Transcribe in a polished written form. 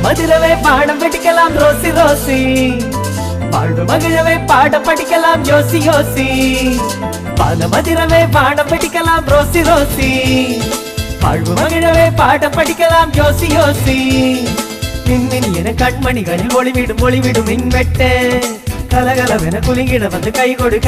மதுரவே பாடம் படிக்கலாம் Rousey Rousey, வாழ்வு மகிழவே பாடம் படிக்கலாம் யோசி யோசி. பால மதுரவே பாடம் படிக்கலாம் ரோசி ரோசி, வாழ்வு மகிழவே பாடம் படிக்கலாம் யோசி யோசி. மின்மின் என கண்மணிகளில் ஒளிவிடும் ஒளிவிடும் மின்வெட்டு, கலகலவென குலுங்கிட வந்து கை கொடு